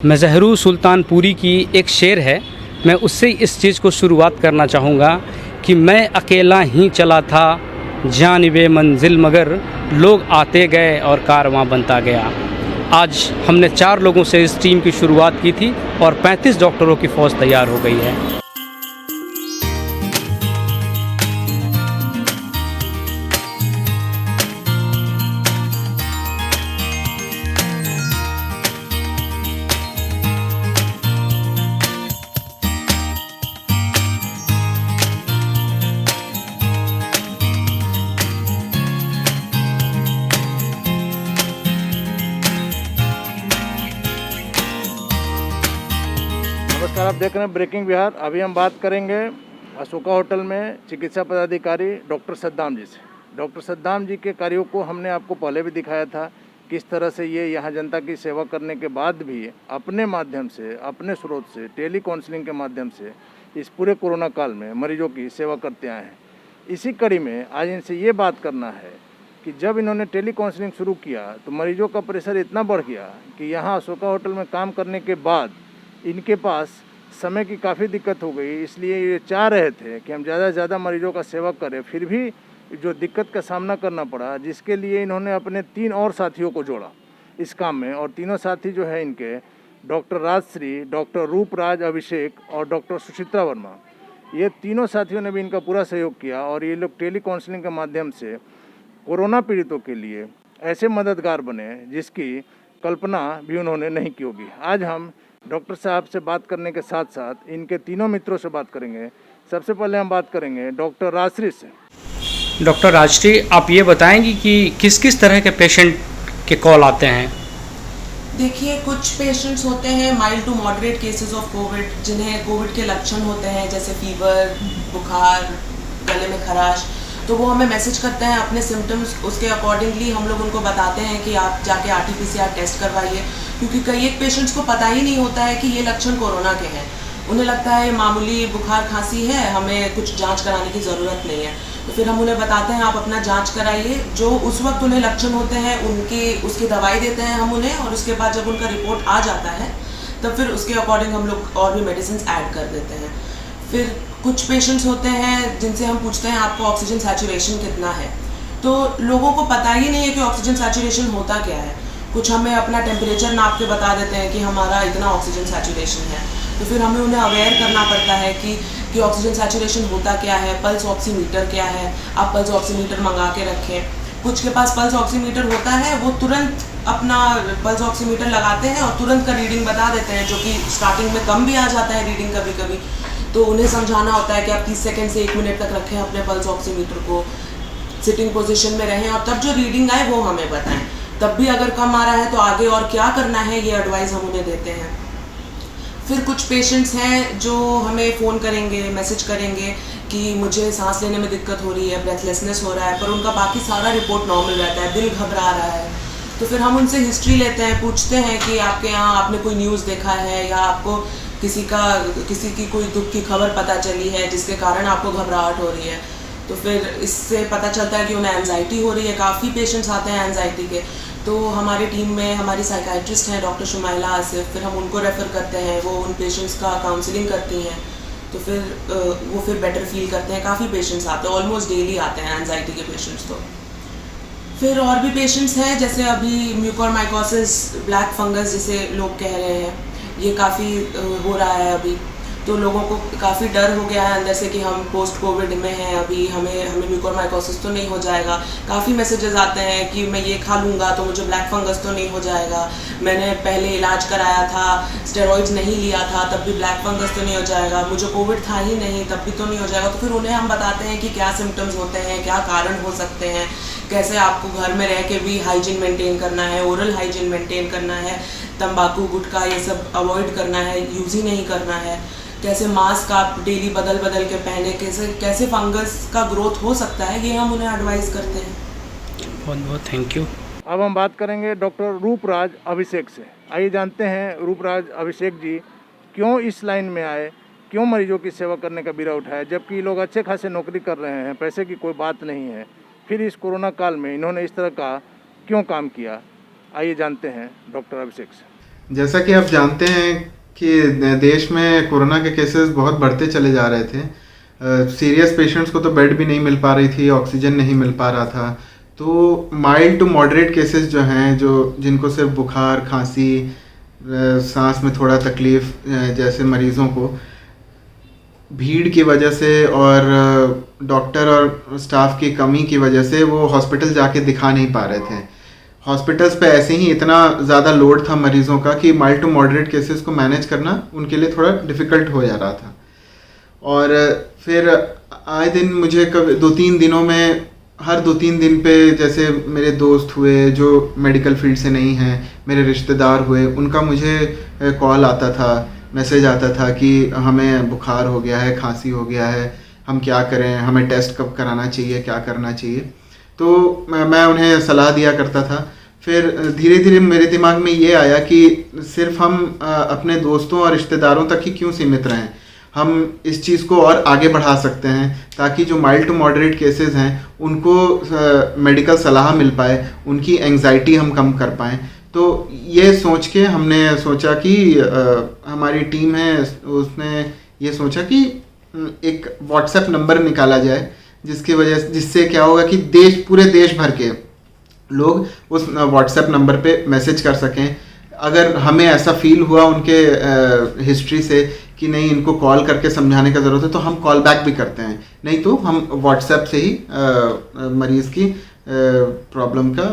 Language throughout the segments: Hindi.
मज़हरू सुल्तानपुरी की एक शेर है, मैं उससे इस चीज़ को शुरुआत करना चाहूँगा कि मैं अकेला ही चला था जानिबे मंजिल, मगर लोग आते गए और कारवां बनता गया। आज हमने 4 लोगों से इस टीम की शुरुआत की थी और 35 डॉक्टरों की फ़ौज तैयार हो गई है। नमस्कार, आप देख रहे हैं ब्रेकिंग बिहार। अभी हम बात करेंगे अशोका होटल में चिकित्सा पदाधिकारी डॉक्टर सद्दाम जी से। डॉक्टर सद्दाम जी के कार्यों को हमने आपको पहले भी दिखाया था, किस तरह से ये यहाँ जनता की सेवा करने के बाद भी अपने माध्यम से, अपने स्रोत से, टेली काउंसलिंग के माध्यम से इस पूरे कोरोना काल में मरीजों की सेवा करते आए हैं। इसी कड़ी में आज इनसे ये बात करना है कि जब इन्होंने टेली काउंसलिंग शुरू किया तो मरीजों का प्रेशर इतना बढ़ गया कि यहाँ अशोका होटल में काम करने के बाद इनके पास समय की काफ़ी दिक्कत हो गई। इसलिए ये चाह रहे थे कि हम ज़्यादा से ज़्यादा मरीजों का सेवा करें, फिर भी जो दिक्कत का सामना करना पड़ा, जिसके लिए इन्होंने अपने 3 और साथियों को जोड़ा इस काम में। और तीनों साथी जो है इनके डॉक्टर राजश्री, डॉक्टर रूपराज अभिषेक और डॉक्टर सुचित्रा वर्मा, ये तीनों साथियों ने भी इनका पूरा सहयोग किया और ये लोग टेली काउंसलिंग के माध्यम से कोरोना पीड़ितों के लिए ऐसे मददगार बने जिसकी कल्पना भी उन्होंने नहीं की होगी। आज हम डॉक्टर साहब से बात करने के साथ साथ इनके तीनों मित्रों से बात करेंगे। सबसे पहले हम बात करेंगे डॉक्टर राजश्री से। डॉक्टर राजश्री, आप ये बताएंगी कि किस किस तरह के पेशेंट के कॉल आते हैं? देखिए, कुछ पेशेंट्स होते हैं mild to moderate cases of covid, जिन्हें कोविड के लक्षण होते हैं जैसे फीवर, बुखार, गले में खराश। तो वो हमें मैसेज करते हैं अपने सिम्टम्स, उसके अकॉर्डिंगली हम लोग उनको बताते हैं कि आप जाके RT-PCR टेस्ट करवाइए, क्योंकि कई एक पेशेंट्स को पता ही नहीं होता है कि ये लक्षण कोरोना के हैं। उन्हें लगता है मामूली बुखार खांसी है, हमें कुछ जांच कराने की ज़रूरत नहीं है। तो फिर हम उन्हें बताते हैं आप अपना जांच कराइए, जो उस वक्त उन्हें लक्षण होते हैं उसकी दवाई देते हैं हम उन्हें, और उसके बाद जब उनका रिपोर्ट आ जाता है तब फिर उसके अकॉर्डिंग हम लोग और भी मेडिसिन ऐड कर देते हैं। फिर कुछ पेशेंट्स होते हैं जिनसे हम पूछते हैं आपको ऑक्सीजन सैचुरेशन कितना है, तो लोगों को पता ही नहीं है कि ऑक्सीजन सैचुरेशन होता क्या है। कुछ हमें अपना टेम्परेचर नाप के बता देते हैं कि हमारा इतना ऑक्सीजन सैचुरेशन है, तो फिर हमें उन्हें अवेयर करना पड़ता है कि ऑक्सीजन सैचुरेशन होता क्या है, पल्स ऑक्सीमीटर क्या है, आप पल्स ऑक्सीमीटर मंगा के रखें। कुछ के पास पल्स ऑक्सीमीटर होता है, वो तुरंत अपना पल्स ऑक्सीमीटर लगाते हैं और तुरंत का रीडिंग बता देते हैं, जो कि स्टार्टिंग में कम भी आ जाता है रीडिंग कभी कभी। तो उन्हें समझाना होता है कि आप 30 सेकंड से 1 मिनट तक रखें अपने पल्स ऑक्सीमीटर को, सिटिंग पोजीशन में रहें और तब जो रीडिंग आए वो हमें बताएं। तब भी अगर कम आ रहा है तो आगे और क्या करना है ये एडवाइस हम उन्हें देते हैं। फिर कुछ पेशेंट्स हैं जो हमें फ़ोन करेंगे, मैसेज करेंगे कि मुझे सांस लेने में दिक्कत हो रही है, ब्रेथलेसनेस हो रहा है, पर उनका बाकी सारा रिपोर्ट नॉर्मल रहता है, दिल घबरा रहा है। तो फिर हम उनसे हिस्ट्री लेते हैं, पूछते हैं कि आपके यहाँ आपने कोई न्यूज़ देखा है या आपको किसी की कोई दुख की खबर पता चली है जिसके कारण आपको घबराहट हो रही है। तो फिर इससे पता चलता है कि उन्हें एंजाइटी हो रही है। काफ़ी पेशेंट्स आते हैं एंजाइटी के, तो हमारी टीम में हमारी साइकाइट्रिस्ट हैं डॉक्टर शुमाइला आसिफ, फिर हम उनको रेफ़र करते हैं, वो उन पेशेंट्स का काउंसलिंग करती हैं, तो फिर वो फिर बेटर फील करते हैं। काफ़ी पेशेंट्स आते हैं, ऑलमोस्ट डेली आते हैं एंजाइटी के पेशेंट्स। तो फिर और भी पेशेंट्स हैं जैसे अभी म्यूकोरमाइकोसिस, ब्लैक फंगस जिसे लोग कह रहे हैं, ये काफ़ी हो रहा है अभी। तो लोगों को काफ़ी डर हो गया है अंदर से कि हम पोस्ट कोविड में हैं, अभी हमें म्यूकोरमाइकोसिस तो नहीं हो जाएगा। काफ़ी मैसेजेस आते हैं कि मैं ये खा लूँगा तो मुझे ब्लैक फंगस तो नहीं हो जाएगा, मैंने पहले इलाज कराया था, स्टेरॉइड्स नहीं लिया था, तब भी ब्लैक फंगस तो नहीं हो जाएगा, मुझे कोविड था ही नहीं तब भी तो नहीं हो जाएगा। तो फिर उन्हें हम बताते हैं कि क्या सिम्टम्स होते हैं, क्या कारण हो सकते हैं, कैसे आपको घर में रह के भी हाइजीन मेंटेन करना है, ओरल हाइजीन मेंटेन करना है, तंबाकू गुटखा ये सब अवॉइड करना है, यूज़ ही नहीं करना है, कैसे मास्क आप डेली बदल के पहने, कैसे फंगस का ग्रोथ हो सकता है, ये हम उन्हें एडवाइस करते हैं। बहुत बहुत थैंक यू। अब हम बात करेंगे डॉक्टर रूपराज अभिषेक से। आइए जानते हैं रूपराज अभिषेक जी क्यों इस लाइन में आए, क्यों मरीजों की सेवा करने का बीड़ा उठाया, जबकि लोग अच्छे खासे नौकरी कर रहे हैं, पैसे की कोई बात नहीं है, फिर इस कोरोना काल में इन्होंने इस तरह का क्यों काम किया। आइए जानते हैं डॉक्टर अभिषेक से। जैसा कि आप जानते हैं कि देश में कोरोना के केसेस बहुत बढ़ते चले जा रहे थे। सीरियस पेशेंट्स को तो बेड भी नहीं मिल पा रही थी, ऑक्सीजन नहीं मिल पा रहा था। तो माइल्ड टू मॉडरेट केसेस जो हैं, जो जिनको सिर्फ बुखार, खांसी, सांस में थोड़ा तकलीफ़ जैसे मरीज़ों को भीड़ की वजह से और डॉक्टर और स्टाफ की कमी की वजह से वो हॉस्पिटल जाके दिखा नहीं पा रहे थे। हॉस्पिटल्स पे ऐसे ही इतना ज़्यादा लोड था मरीज़ों का कि माइल्ड टू मॉडरेट केसेस को मैनेज करना उनके लिए थोड़ा डिफ़िकल्ट हो जा रहा था। और फिर आए दिन मुझे कब 2-3 दिनों में, हर 2-3 दिन पे जैसे मेरे दोस्त हुए जो मेडिकल फील्ड से नहीं हैं, मेरे रिश्तेदार हुए, उनका मुझे कॉल आता था, मैसेज आता था कि हमें बुखार हो गया है, खांसी हो गया है, हम क्या करें, हमें टेस्ट कब कराना चाहिए, क्या करना चाहिए। तो मैं उन्हें सलाह दिया करता था। फिर धीरे धीरे मेरे दिमाग में ये आया कि सिर्फ हम अपने दोस्तों और रिश्तेदारों तक ही क्यों सीमित रहें, हम इस चीज़ को और आगे बढ़ा सकते हैं ताकि जो माइल्ड टू मॉडरेट केसेस हैं उनको मेडिकल सलाह मिल पाए, उनकी एंग्जाइटी हम कम कर पाएँ। तो ये सोच के हमने सोचा कि हमारी टीम है उसने ये सोचा कि एक व्हाट्सएप नंबर निकाला जाए जिससे क्या होगा कि पूरे देश भर के लोग उस व्हाट्सएप नंबर पे मैसेज कर सकें। अगर हमें ऐसा फील हुआ उनके हिस्ट्री से कि नहीं इनको कॉल करके समझाने का ज़रूरत है तो हम कॉल बैक भी करते हैं, नहीं तो हम व्हाट्सएप से ही मरीज़ की प्रॉब्लम का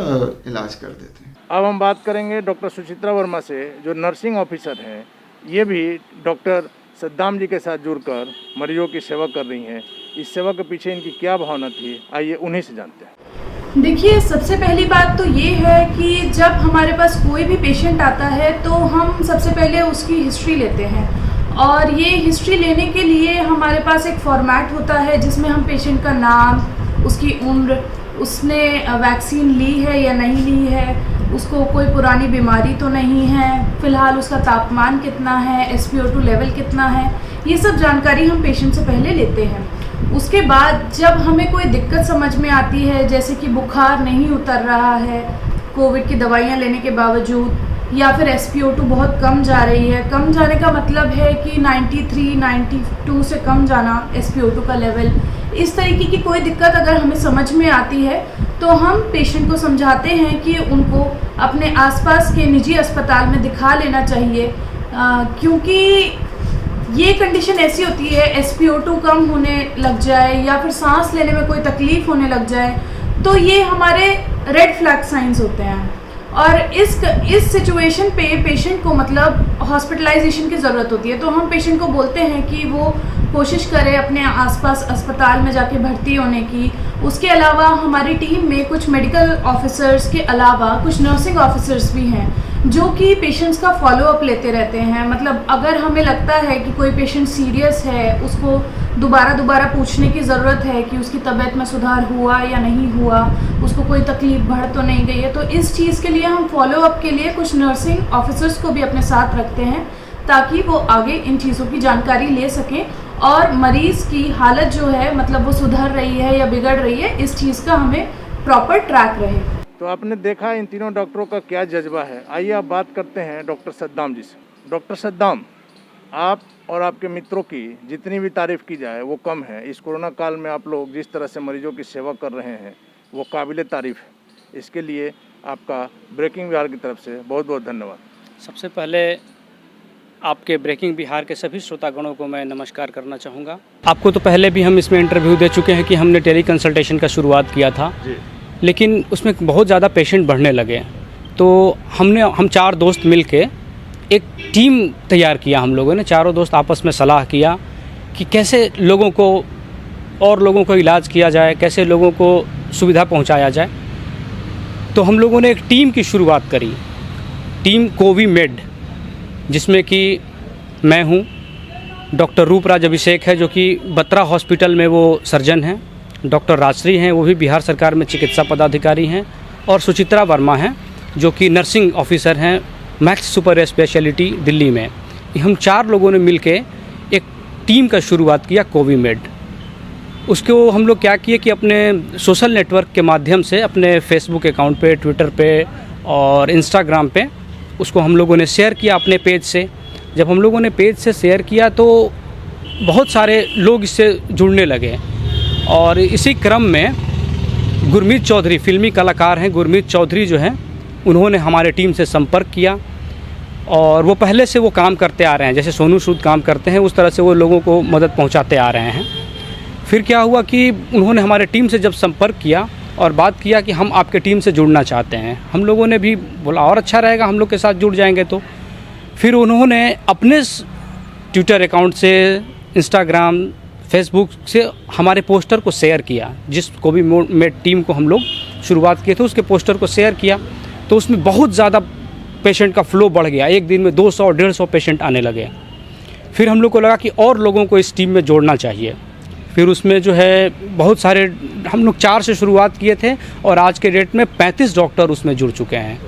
इलाज कर देते हैं। अब हम बात करेंगे डॉक्टर सुचित्रा वर्मा से, जो नर्सिंग ऑफिसर हैं। ये भी डॉक्टर सद्दाम जी के साथ जुड़कर मरीजों की सेवा कर रही हैं। इस सेवा के पीछे इनकी क्या भावना थी, आइए उन्हीं से जानते हैं। देखिए, सबसे पहली बात तो ये है कि जब हमारे पास कोई भी पेशेंट आता है तो हम सबसे पहले उसकी हिस्ट्री लेते हैं, और ये हिस्ट्री लेने के लिए हमारे पास एक फॉर्मेट होता है जिसमें हम पेशेंट का नाम, उसकी उम्र, उसने वैक्सीन ली है या नहीं ली है, उसको कोई पुरानी बीमारी तो नहीं है, फ़िलहाल उसका तापमान कितना है, SpO2 लेवल कितना है, ये सब जानकारी हम पेशेंट से पहले लेते हैं। उसके बाद जब हमें कोई दिक्कत समझ में आती है, जैसे कि बुखार नहीं उतर रहा है कोविड की दवाइयाँ लेने के बावजूद, या फिर SpO2 बहुत कम जा रही है, कम जाने का मतलब है कि 93, 92 से कम जाना SpO2 का लेवल, इस तरीके की कोई दिक्कत अगर हमें समझ में आती है तो हम पेशेंट को समझाते हैं कि उनको अपने आसपास के निजी अस्पताल में दिखा लेना चाहिए, क्योंकि ये कंडीशन ऐसी होती है, SpO2 कम होने लग जाए या फिर सांस लेने में कोई तकलीफ़ होने लग जाए तो ये हमारे रेड फ्लैग साइंस होते हैं, और इस सिचुएशन पे पेशेंट को मतलब हॉस्पिटलाइजेशन की ज़रूरत होती है। तो हम पेशेंट को बोलते हैं कि वो कोशिश करे अपने आसपास अस्पताल में जाके भर्ती होने की। उसके अलावा हमारी टीम में कुछ मेडिकल ऑफिसर्स के अलावा कुछ नर्सिंग ऑफिसर्स भी हैं जो कि पेशेंट्स का फॉलोअप लेते रहते हैं। मतलब अगर हमें लगता है कि कोई पेशेंट सीरियस है, उसको दोबारा पूछने की ज़रूरत है कि उसकी तबीयत में सुधार हुआ या नहीं हुआ, उसको कोई तकलीफ़ बढ़ तो नहीं गई है, तो इस चीज़ के लिए हम फॉलोअप के लिए कुछ नर्सिंग ऑफिसर्स को भी अपने साथ रखते हैं ताकि वो आगे इन चीज़ों की जानकारी ले सकें और मरीज़ की हालत जो है मतलब वो सुधर रही है या बिगड़ रही है, इस चीज़ का हमें प्रॉपर ट्रैक रहे। तो आपने देखा इन तीनों डॉक्टरों का क्या जज्बा है। आइए आप बात करते हैं डॉक्टर सद्दाम जी से। डॉक्टर सद्दाम, आप और आपके मित्रों की जितनी भी तारीफ़ की जाए वो कम है। इस कोरोना काल में आप लोग जिस तरह से मरीजों की सेवा कर रहे हैं वो काबिल तारीफ़ है। इसके लिए आपका ब्रेकिंग बिहार की तरफ से बहुत बहुत धन्यवाद। सबसे पहले आपके ब्रेकिंग बिहार के सभी श्रोतागणों को मैं नमस्कार करना चाहूँगा। आपको तो पहले भी हम इसमें इंटरव्यू दे चुके हैं कि हमने टेली कंसल्टेशन का शुरुआत किया था जी। लेकिन उसमें बहुत ज़्यादा पेशेंट बढ़ने लगे, तो हम 4 दोस्त मिल के एक टीम तैयार किया। हम लोगों ने चारों दोस्त आपस में सलाह किया कि कैसे लोगों को इलाज किया जाए, कैसे लोगों को सुविधा पहुंचाया जाए। तो हम लोगों ने एक टीम की शुरुआत करी, टीम कोविमेड, जिसमें कि मैं हूं, डॉक्टर रूपराज अभिषेक है जो कि बत्रा हॉस्पिटल में वो सर्जन हैं, डॉक्टर राजश्री हैं वो भी बिहार सरकार में चिकित्सा पदाधिकारी हैं, और सुचित्रा वर्मा हैं जो कि नर्सिंग ऑफिसर हैं मैक्स सुपर स्पेशलिटी दिल्ली में। हम 4 लोगों ने मिलके एक टीम का शुरुआत किया कोविमेड। उसको हम लोग क्या किए कि अपने सोशल नेटवर्क के माध्यम से अपने फेसबुक अकाउंट पे, ट्विटर पे और इंस्टाग्राम पे उसको हम लोगों ने शेयर किया अपने पेज से। जब हम लोगों ने पेज से शेयर किया तो बहुत सारे लोग इससे जुड़ने लगे और इसी क्रम में गुरमीत चौधरी, फिल्मी कलाकार हैं गुरमीत चौधरी जो हैं, उन्होंने हमारे टीम से संपर्क किया और वो पहले से वो काम करते आ रहे हैं, जैसे सोनू सूद काम करते हैं उस तरह से वो लोगों को मदद पहुंचाते आ रहे हैं। फिर क्या हुआ कि उन्होंने हमारे टीम से जब संपर्क किया और बात किया कि हम आपके टीम से जुड़ना चाहते हैं, हम लोगों ने भी बोला और अच्छा रहेगा, हम लोग के साथ जुड़ जाएंगे। तो फिर उन्होंने अपने ट्विटर अकाउंट से, इंस्टाग्राम, फेसबुक से हमारे पोस्टर को शेयर किया। जिसको भी में टीम को हम लोग शुरुआत किए थे उसके पोस्टर को शेयर किया तो उसमें बहुत ज़्यादा पेशेंट का फ्लो बढ़ गया। एक दिन में 200-150 पेशेंट आने लगे। फिर हम लोग को लगा कि और लोगों को इस टीम में जोड़ना चाहिए। फिर उसमें जो है बहुत सारे, हम लोग 4 से शुरुआत किए थे और आज के डेट में 35 डॉक्टर उसमें जुड़ चुके हैं।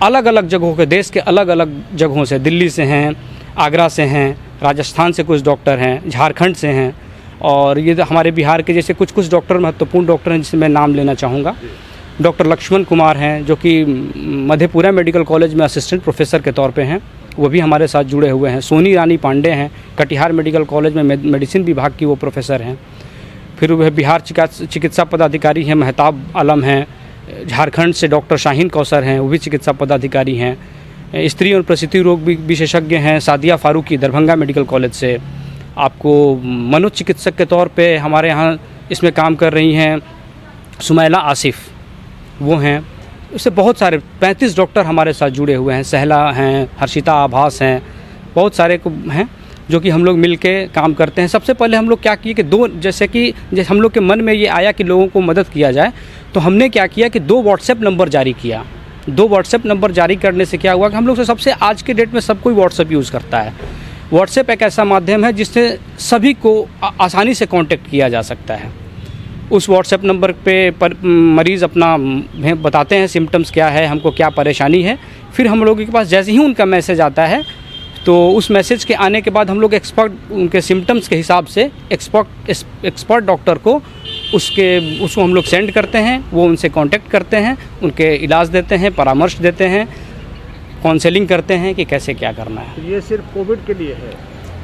अलग अलग जगहों के, देश के अलग अलग जगहों से, दिल्ली से हैं, आगरा से हैं, राजस्थान से कुछ डॉक्टर हैं, झारखंड से हैं और ये हमारे बिहार के जैसे कुछ डॉक्टर, महत्वपूर्ण डॉक्टर हैं जिसमें मैं नाम लेना चाहूँगा। डॉक्टर लक्ष्मण कुमार हैं जो कि मधेपुरा मेडिकल कॉलेज में असिस्टेंट प्रोफेसर के तौर पे हैं, वो भी हमारे साथ जुड़े हुए हैं। सोनी रानी पांडे हैं, कटिहार मेडिकल कॉलेज में मेडिसिन विभाग की वो प्रोफेसर हैं। फिर वह बिहार चिकित्सा पदाधिकारी हैं महताब आलम हैं। झारखंड से डॉक्टर शाहीन कौसर हैं, वो भी चिकित्सा पदाधिकारी हैं। स्त्री और प्रसूति रोग विशेषज्ञ हैं सादिया फारूकी, दरभंगा मेडिकल कॉलेज से। आपको मनोचिकित्सक के तौर पे हमारे यहाँ इसमें काम कर रही हैं सुमैला आसिफ, वो हैं। इससे बहुत सारे 35 डॉक्टर हमारे साथ जुड़े हुए हैं। सहला हैं, हर्षिता आभास हैं, बहुत सारे हैं जो कि हम लोग मिल के काम करते हैं। सबसे पहले हम लोग क्या किए कि जैसे हम लोग के मन में ये आया कि लोगों को मदद किया जाए, तो हमने क्या किया कि 2 व्हाट्सएप नंबर जारी किया। 2 व्हाट्सएप नंबर जारी करने से क्या हुआ कि हम लोग से सबसे, आज के डेट में सब कोई व्हाट्सएप यूज़ करता है। व्हाट्सएप एक ऐसा माध्यम है जिससे सभी को आसानी से कांटेक्ट किया जा सकता है। उस व्हाट्सएप नंबर पे मरीज़ अपना बताते हैं सिम्टम्स क्या है, हमको क्या परेशानी है। फिर हम लोगों के पास जैसे ही उनका मैसेज आता है तो उस मैसेज के आने के बाद हम लोग उनके सिम्टम्स के हिसाब से एक्सपर्ट डॉक्टर को उसको हम लोग सेंड करते हैं। वो उनसे कांटेक्ट करते हैं, उनके इलाज देते हैं, परामर्श देते हैं, काउंसलिंग करते हैं कि कैसे क्या करना है। ये सिर्फ कोविड के लिए है?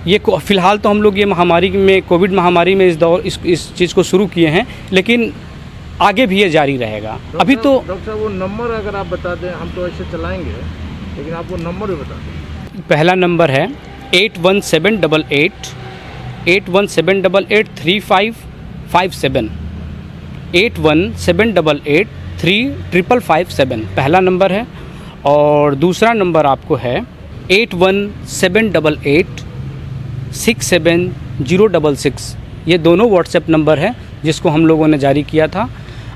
ये फ़िलहाल तो हम लोग ये महामारी में, कोविड महामारी में इस चीज़ को शुरू किए हैं, लेकिन आगे भी ये जारी रहेगा। अभी तो डॉक्टर साहब वो नंबर अगर आप बता दें, हम तो ऐसे चलाएंगे, लेकिन आप वो नंबर भी बता दें। पहला नंबर है 81783557 8178835557 पहला नंबर है। और दूसरा नंबर आपको है 817867067066। ये दोनों व्हाट्सएप नंबर है जिसको हम लोगों ने जारी किया था।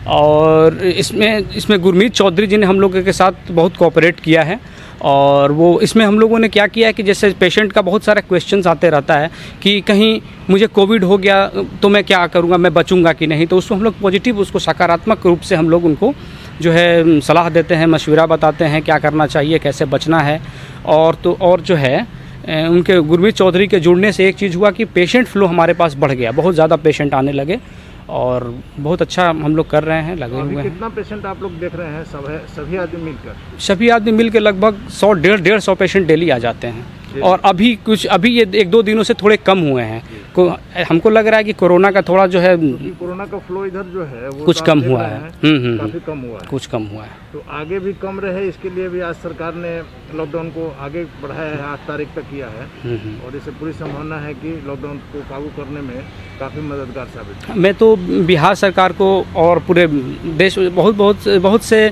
और इसमें गुरमीत चौधरी जी ने हम लोगों के साथ बहुत कोऑपरेट किया है। और वो इसमें हम लोगों ने क्या किया है कि जैसे पेशेंट का बहुत सारा क्वेश्चंस आते रहता है कि कहीं मुझे कोविड हो गया तो मैं क्या करूँगा, मैं बचूँगा कि नहीं, तो उसको हम लोग पॉजिटिव, उसको सकारात्मक रूप से हम लोग उनको जो है सलाह देते हैं, मशवरा बताते हैं क्या करना चाहिए, कैसे बचना है। और जो है उनके गुरमीत चौधरी के जुड़ने से एक चीज़ हुआ कि पेशेंट फ्लो हमारे पास बढ़ गया, बहुत ज़्यादा पेशेंट आने लगे और बहुत अच्छा हम लोग कर रहे हैं, लगे हुए हैं। कितना पेशेंट आप लोग देख रहे हैं? सभी आदमी मिलकर? सभी आदमी मिलकर लगभग 100-150 पेशेंट डेली आ जाते हैं। और अभी ये 1-2 दिनों से थोड़े कम हुए हैं। हमको लग रहा है कि कोरोना का थोड़ा जो है, कोरोना का फ्लो इधर जो है वो कुछ कम हुआ है। काफ़ी कम हुआ है, कुछ कम हुआ है। तो आगे भी कम रहे इसके लिए भी आज सरकार ने लॉकडाउन को आगे बढ़ाया है, 8 तारीख तक किया है। और इससे पूरी संभावना है कि लॉकडाउन को काबू करने में काफ़ी मददगार साबित है। मैं तो बिहार सरकार को और पूरे देश बहुत से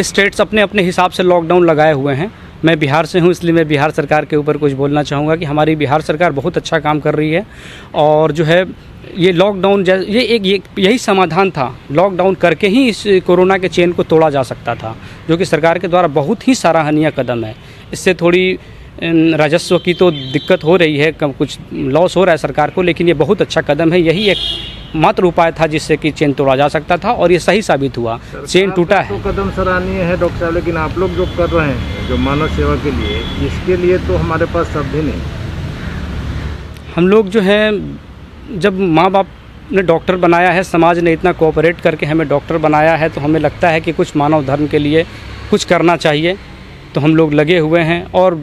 स्टेट्स अपने अपने हिसाब से लॉकडाउन लगाए हुए हैं। मैं बिहार से हूँ इसलिए मैं बिहार सरकार के ऊपर कुछ बोलना चाहूँगा कि हमारी बिहार सरकार बहुत अच्छा काम कर रही है। और जो है ये लॉकडाउन यही समाधान था, लॉकडाउन करके ही इस कोरोना के चेन को तोड़ा जा सकता था, जो कि सरकार के द्वारा बहुत ही सराहनीय कदम है। इससे थोड़ी राजस्व की तो दिक्कत हो रही है, कुछ लॉस हो रहा है सरकार को, लेकिन ये बहुत अच्छा कदम है। यही एक मात्र उपाय था जिससे कि चेन तोड़ा जा सकता था और ये सही साबित हुआ, चेन टूटा है। तो कदम सराहनीय है डॉक्टर साहब, लेकिन आप लोग जो कर रहे हैं जो मानव सेवा के लिए, इसके लिए तो हमारे पास शब्द ही नहीं। हम लोग जो है, जब माँ बाप ने डॉक्टर बनाया है, समाज ने इतना कोऑपरेट करके हमें डॉक्टर बनाया है, तो हमें लगता है कि कुछ मानव धर्म के लिए कुछ करना चाहिए। तो हम लोग लगे हुए हैं और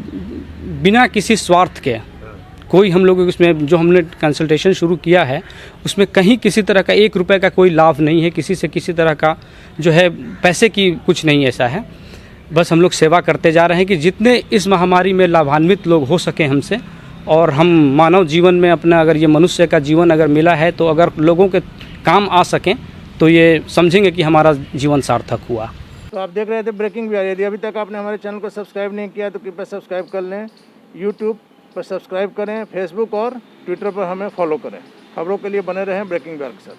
बिना किसी स्वार्थ के कोई हम लोग उसमें जो हमने कंसल्टेशन शुरू किया है उसमें कहीं किसी तरह का 1 रुपये का कोई लाभ नहीं है, किसी से किसी तरह का जो है पैसे की कुछ नहीं ऐसा है। बस हम लोग सेवा करते जा रहे हैं कि जितने इस महामारी में लाभान्वित लोग हो सकें हमसे, और हम मानव जीवन में अपना अगर ये मनुष्य का जीवन अगर मिला है तो अगर लोगों के काम आ सकें तो ये समझेंगे कि हमारा जीवन सार्थक हुआ। तो आप देख रहे थे ब्रेकिंग बिहार। यदि अभी तक आपने हमारे चैनल को सब्सक्राइब नहीं किया तो कृपया सब्सक्राइब कर लें। यूट्यूब पर सब्सक्राइब करें, फेसबुक और ट्विटर पर हमें फॉलो करें। खबरों के लिए बने रहें ब्रेकिंग बिहार के साथ।